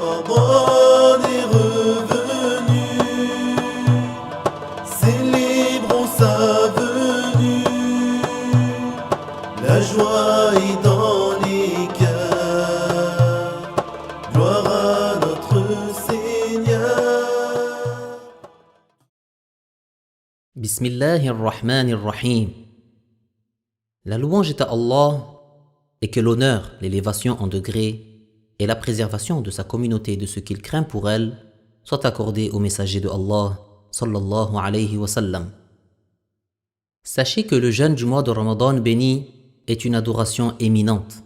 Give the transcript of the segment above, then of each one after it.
Ramadan est revenu, célébrons sa venue. La joie est dans les cœurs, gloire à notre Seigneur. Bismillahirrahmanirrahim. La louange est à Allah et que l'honneur, l'élévation en degrés et la préservation de sa communauté de ce qu'il craint pour elle soient accordés au messager de Allah sallallahu alayhi wa sallam. Sachez que le jeûne du mois de Ramadan béni est une adoration éminente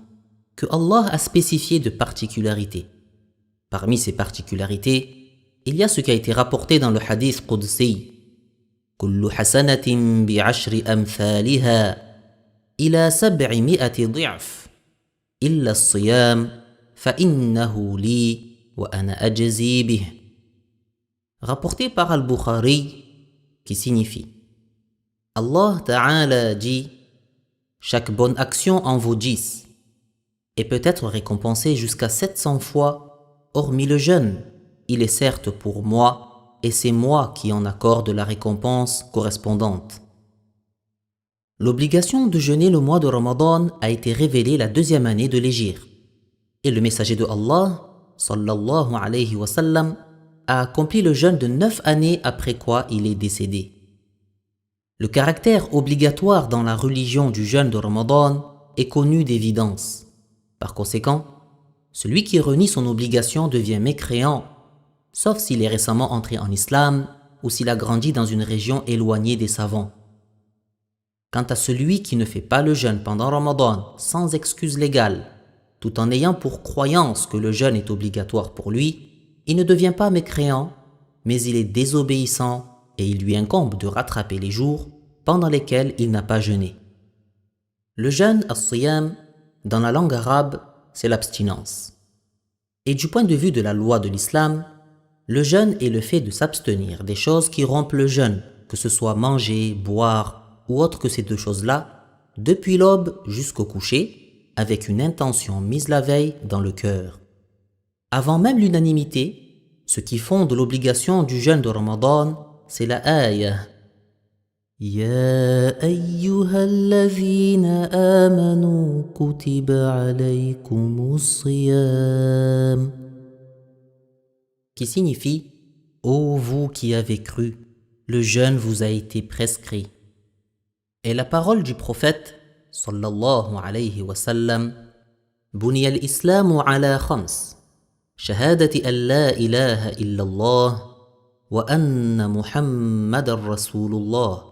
que Allah a spécifié de particularités. Parmi ces particularités, il y a ce qui a été rapporté dans le hadith Qudsi: كل حسنة بعشر أمثالها إلى 700 ضعف إلا الصيام فإنه لي وأنا أجزي به. Rapporté par Al-Bukhari, qui signifie: Allah Ta'ala dit: chaque bonne action en vaut 10 et peut être récompensée jusqu'à 700 fois, hormis le jeûne. Il est certes pour moi et c'est moi qui en accorde la récompense correspondante. L'obligation de jeûner le mois de Ramadan a été révélée la 2e année de l'Hégire. Et le messager de Allah, sallallahu alayhi wa sallam, a accompli le jeûne de 9 années après quoi il est décédé. Le caractère obligatoire dans la religion du jeûne de Ramadan est connu d'évidence. Par conséquent, celui qui renie son obligation devient mécréant, sauf s'il est récemment entré en islam ou s'il a grandi dans une région éloignée des savants. Quant à celui qui ne fait pas le jeûne pendant Ramadan sans excuse légale, tout en ayant pour croyance que le jeûne est obligatoire pour lui, il ne devient pas mécréant, mais il est désobéissant et il lui incombe de rattraper les jours pendant lesquels il n'a pas jeûné. Le jeûne, as-siyam, dans la langue arabe, c'est l'abstinence. Et du point de vue de la loi de l'islam, le jeûne est le fait de s'abstenir des choses qui rompent le jeûne, que ce soit manger, boire ou autre que ces deux choses-là, depuis l'aube jusqu'au coucher, avec une intention mise la veille dans le cœur. Avant même l'unanimité, ce qui fonde l'obligation du jeûne de Ramadan, c'est la ayah. Ya ayyuhalladhina amanu kutiba alaykumus siyam, qui signifie « Ô vous qui avez cru, le jeûne vous a été prescrit ». Et la parole du prophète, sallallahu alayhi wa sallam, « Buniya al-islamu ala khams, shahadati an la ilaha illallah, wa anna muhammadan rasulullah,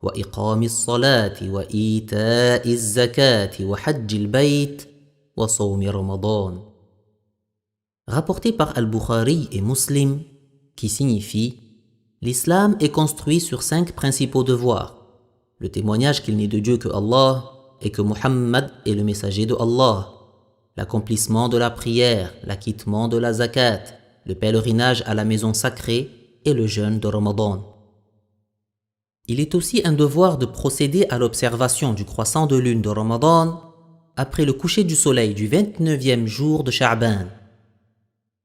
wa iqamis salati wa ita'i zakati wa hajjil bayt, wa sawmi ramadan ». Rapporté par Al-Bukhari et Muslim, qui signifie « L'islam est construit sur 5 principaux devoirs, le témoignage qu'il n'est de Dieu que Allah et que Muhammad est le messager de Allah, l'accomplissement de la prière, l'acquittement de la zakat, le pèlerinage à la maison sacrée et le jeûne de Ramadan. » Il est aussi un devoir de procéder à l'observation du croissant de lune de Ramadan après le coucher du soleil du 29e jour de Sha'ban.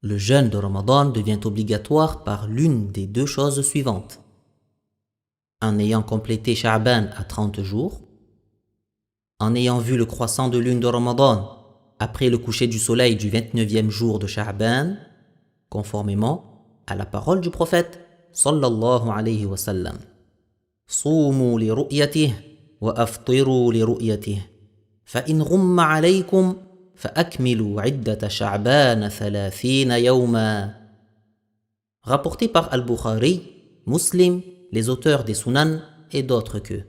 Le jeûne de Ramadan devient obligatoire par l'une des 2 choses suivantes. En ayant complété Sha'ban à 30 jours, en ayant vu le croissant de lune de Ramadan après le coucher du soleil du 29e jour de Sha'ban, conformément à la parole du prophète sallallahu alayhi wa sallam. Soumu li ru'yatihi wa aftiru li ru'yatihi, fa in ghumma alaykum فأكملوا عدة شعبان 30 يوما. Rapporté par Al-Bukhari, Muslim, les auteurs des Sunan et d'autres qu'eux,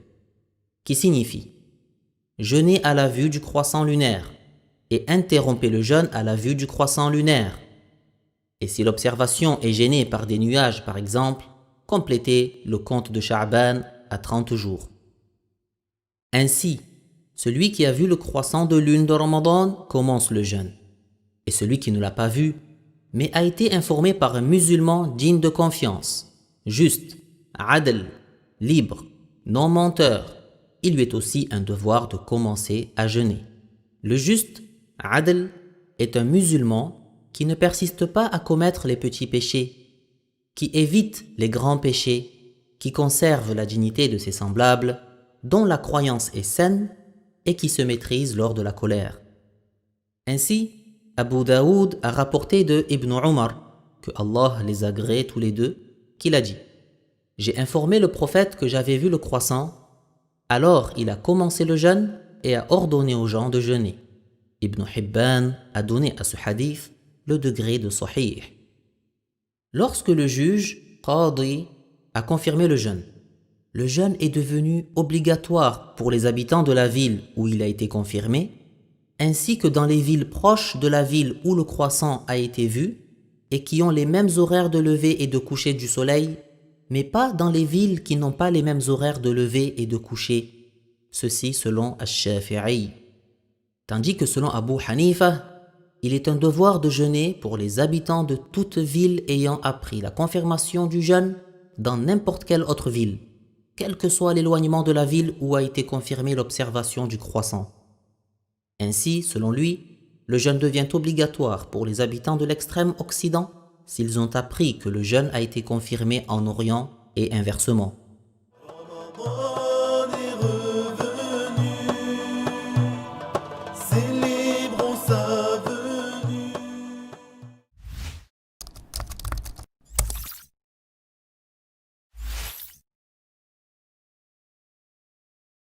qui signifie « Jeûnez à la vue du croissant lunaire et interrompez le jeûne à la vue du croissant lunaire. Et si l'observation est gênée par des nuages par exemple, complétez le compte de Sha'ban à 30 jours. » Ainsi, celui qui a vu le croissant de lune de Ramadan commence le jeûne. Et celui qui ne l'a pas vu, mais a été informé par un musulman digne de confiance, juste, adl, libre, non menteur, il lui est aussi un devoir de commencer à jeûner. Le juste, adl, est un musulman qui ne persiste pas à commettre les petits péchés, qui évite les grands péchés, qui conserve la dignité de ses semblables, dont la croyance est saine et qui se maîtrise lors de la colère. Ainsi, Abu Daoud a rapporté de Ibn Umar, que Allah les agrée tous les deux, qu'il a dit « J'ai informé le prophète que j'avais vu le croissant, alors il a commencé le jeûne et a ordonné aux gens de jeûner. » Ibn Hibban a donné à ce hadith le degré de sahih. Lorsque le juge, Qadi, a confirmé le jeûne est devenu obligatoire pour les habitants de la ville où il a été confirmé, ainsi que dans les villes proches de la ville où le croissant a été vu et qui ont les mêmes horaires de lever et de coucher du soleil, mais pas dans les villes qui n'ont pas les mêmes horaires de lever et de coucher, ceci selon Ash-Shafi'i. Tandis que selon Abu Hanifa, il est un devoir de jeûner pour les habitants de toute ville ayant appris la confirmation du jeûne dans n'importe quelle autre ville, quel que soit l'éloignement de la ville où a été confirmée l'observation du croissant. Ainsi, selon lui, le jeûne devient obligatoire pour les habitants de l'extrême Occident s'ils ont appris que le jeûne a été confirmé en Orient et inversement.